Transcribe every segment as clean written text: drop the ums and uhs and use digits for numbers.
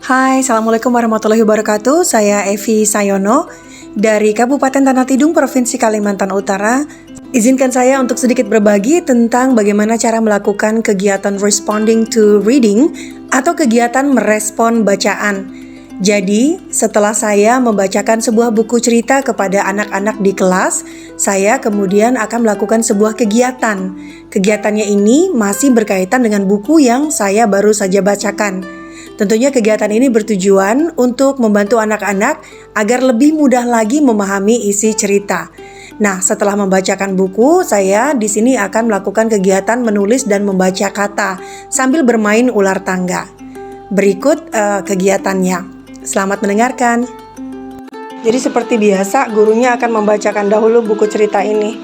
Hai, Assalamualaikum warahmatullahi wabarakatuh. Saya Evi Sayono dari Kabupaten Tanah Tidung, Provinsi Kalimantan Utara. Izinkan saya untuk sedikit berbagi tentang bagaimana cara melakukan kegiatan responding to reading atau kegiatan merespon bacaan. Jadi, setelah saya membacakan sebuah buku cerita kepada anak-anak di kelas, saya kemudian akan melakukan sebuah kegiatan. Kegiatannya ini masih berkaitan dengan buku yang saya baru saja bacakan. Tentunya kegiatan ini bertujuan untuk membantu anak-anak agar lebih mudah lagi memahami isi cerita. Nah, setelah membacakan buku, saya di sini akan melakukan kegiatan menulis dan membaca kata sambil bermain ular tangga. Berikut kegiatannya. Selamat mendengarkan. Jadi seperti biasa, gurunya akan membacakan dahulu buku cerita ini.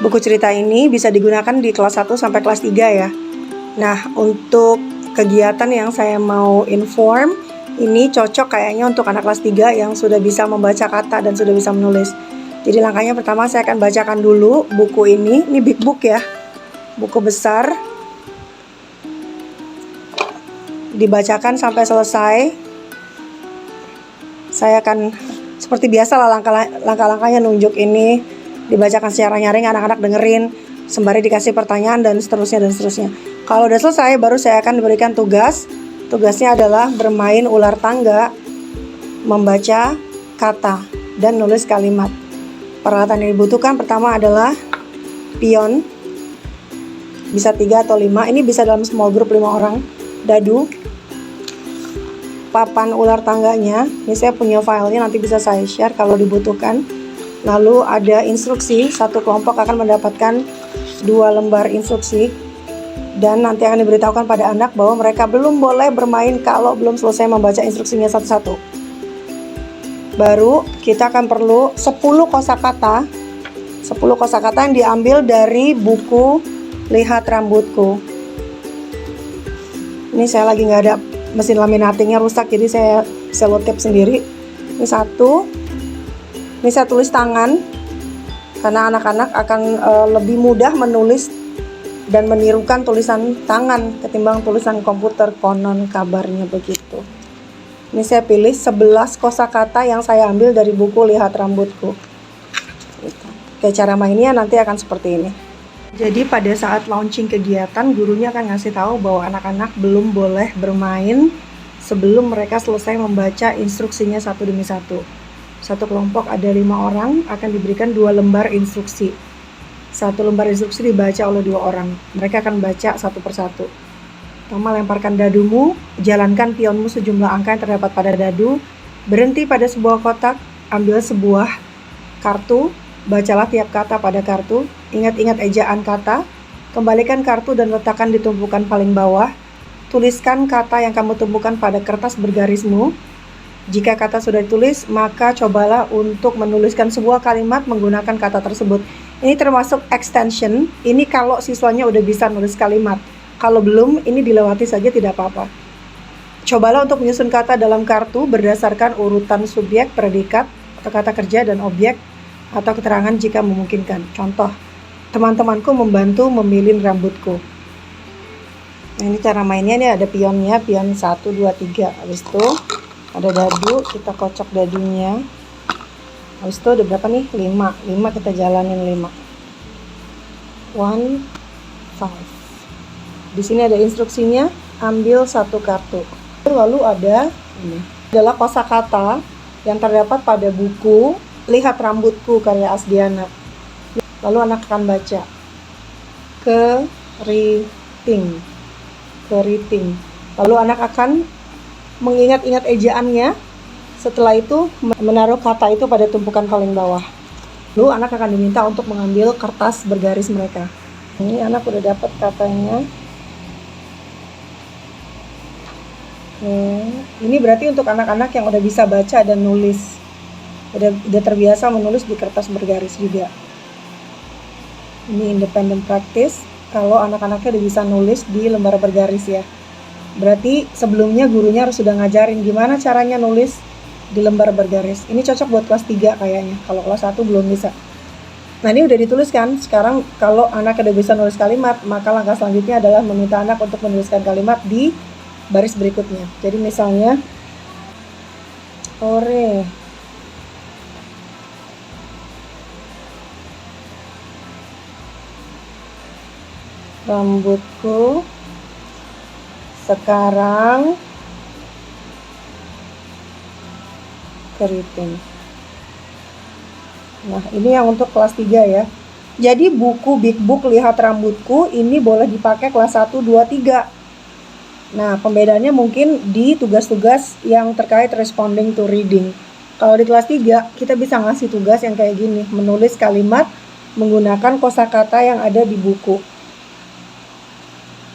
Buku cerita ini bisa digunakan di kelas 1 sampai kelas 3 ya. Nah, untuk kegiatan yang saya mau inform ini cocok kayaknya untuk anak kelas 3 yang sudah bisa membaca kata dan sudah bisa menulis. Jadi langkahnya pertama saya akan bacakan dulu buku ini big book ya, buku besar. Dibacakan sampai selesai. Saya akan seperti biasa lah langkah-langkahnya nunjuk ini, dibacakan secara nyaring, anak-anak dengerin sembari dikasih pertanyaan dan seterusnya dan seterusnya. Kalau udah selesai, baru saya akan diberikan tugas. Tugasnya adalah bermain ular tangga, membaca kata, dan nulis kalimat. Peralatan yang dibutuhkan pertama adalah pion, bisa 3 atau 5, ini bisa dalam small group 5 orang, dadu, papan ular tangganya, ini saya punya filenya, nanti bisa saya share kalau dibutuhkan. Lalu ada instruksi, satu kelompok akan mendapatkan 2 lembar instruksi. Dan nanti akan diberitahukan pada anak bahwa mereka belum boleh bermain kalau belum selesai membaca instruksinya satu-satu. Baru kita akan perlu 10 kosakata. 10 kosakata yang diambil dari buku Lihat Rambutku. Ini saya lagi nggak ada mesin laminatingnya, rusak, jadi saya selotip sendiri. Ini satu. Ini saya tulis tangan karena anak-anak akan lebih mudah menulis dan menirukan tulisan tangan ketimbang tulisan komputer, konon kabarnya begitu. Ini saya pilih 11 kosakata yang saya ambil dari buku Lihat Rambutku. Oke, cara mainnya nanti akan seperti ini. Jadi pada saat launching kegiatan, gurunya akan ngasih tahu bahwa anak-anak belum boleh bermain sebelum mereka selesai membaca instruksinya satu demi satu. Satu kelompok ada 5 orang akan diberikan 2 lembar instruksi. Satu lembar instruksi dibaca oleh 2 orang. Mereka akan baca satu persatu. Pertama, lemparkan dadumu, jalankan pionmu sejumlah angka yang terdapat pada dadu, berhenti pada sebuah kotak, ambil sebuah kartu, bacalah tiap kata pada kartu, ingat-ingat ejaan kata, kembalikan kartu dan letakkan di tumpukan paling bawah, tuliskan kata yang kamu temukan pada kertas bergarismu. Jika kata sudah ditulis, maka cobalah untuk menuliskan sebuah kalimat menggunakan kata tersebut. Ini termasuk extension, ini kalau siswanya udah bisa nulis kalimat. Kalau belum, ini dilewati saja tidak apa-apa. Cobalah untuk menyusun kata dalam kartu berdasarkan urutan subjek, predikat, atau kata kerja dan objek, atau keterangan jika memungkinkan. Contoh, teman-temanku membantu memilih rambutku. Nah, ini cara mainnya, ini ada pionnya, pion 1, 2, 3. Habis itu ada dadu, kita kocok dadunya. Habis itu ada berapa nih? 5 kita jalanin 5. 1, 5. Di sini ada instruksinya, ambil satu kartu. Lalu ada ini adalah kosakata yang terdapat pada buku Lihat Rambutku karya Asdiana. Lalu anak akan baca. Keriting. Lalu anak akan mengingat-ingat ejaannya. Setelah itu menaruh kata itu pada tumpukan paling bawah. Lalu anak akan diminta untuk mengambil kertas bergaris mereka. Ini anak udah dapat katanya. Ini berarti untuk anak-anak yang udah bisa baca dan nulis. Udah terbiasa menulis di kertas bergaris juga. Ini independent practice. Kalau anak-anaknya udah bisa nulis di lembar bergaris ya. Berarti sebelumnya gurunya harus sudah ngajarin gimana caranya nulis di lembar bergaris. Ini cocok buat kelas 3 kayaknya. Kalau kelas 1 belum bisa. Nah, ini udah dituliskan. Sekarang kalau anak udah bisa nulis kalimat, maka langkah selanjutnya adalah meminta anak untuk menuliskan kalimat di baris berikutnya. Jadi misalnya Ore. Rambutku sekarang keriting. Nah, ini yang untuk kelas 3 ya. Jadi buku Big Book Lihat Rambutku ini boleh dipakai kelas 1, 2, 3. Nah, pembedaannya mungkin di tugas-tugas yang terkait responding to reading. Kalau di kelas 3, kita bisa ngasih tugas yang kayak gini, menulis kalimat menggunakan kosakata yang ada di buku.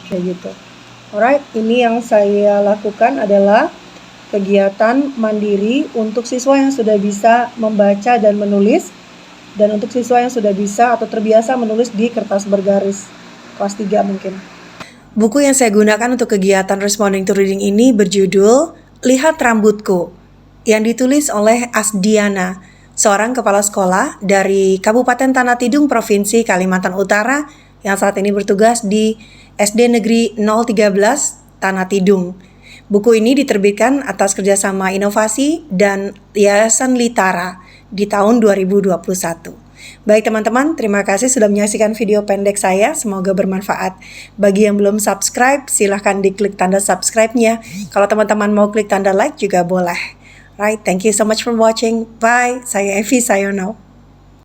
Kayak gitu. Alright, ini yang saya lakukan adalah kegiatan mandiri untuk siswa yang sudah bisa membaca dan menulis, dan untuk siswa yang sudah bisa atau terbiasa menulis di kertas bergaris, kelas 3 mungkin. Buku yang saya gunakan untuk kegiatan responding to reading ini berjudul Lihat Rambutku, yang ditulis oleh Asdiana, seorang kepala sekolah dari Kabupaten Tanah Tidung, Provinsi Kalimantan Utara, yang saat ini bertugas di SD Negeri 013 Tanah Tidung. Buku ini diterbitkan atas kerjasama inovasi dan Yayasan Litara di tahun 2021. Baik teman-teman, terima kasih sudah menyaksikan video pendek saya, semoga bermanfaat. Bagi yang belum subscribe, silahkan diklik tanda subscribe-nya. Kalau teman-teman mau klik tanda like juga boleh. Right, thank you so much for watching. Bye, saya Evi Sayono.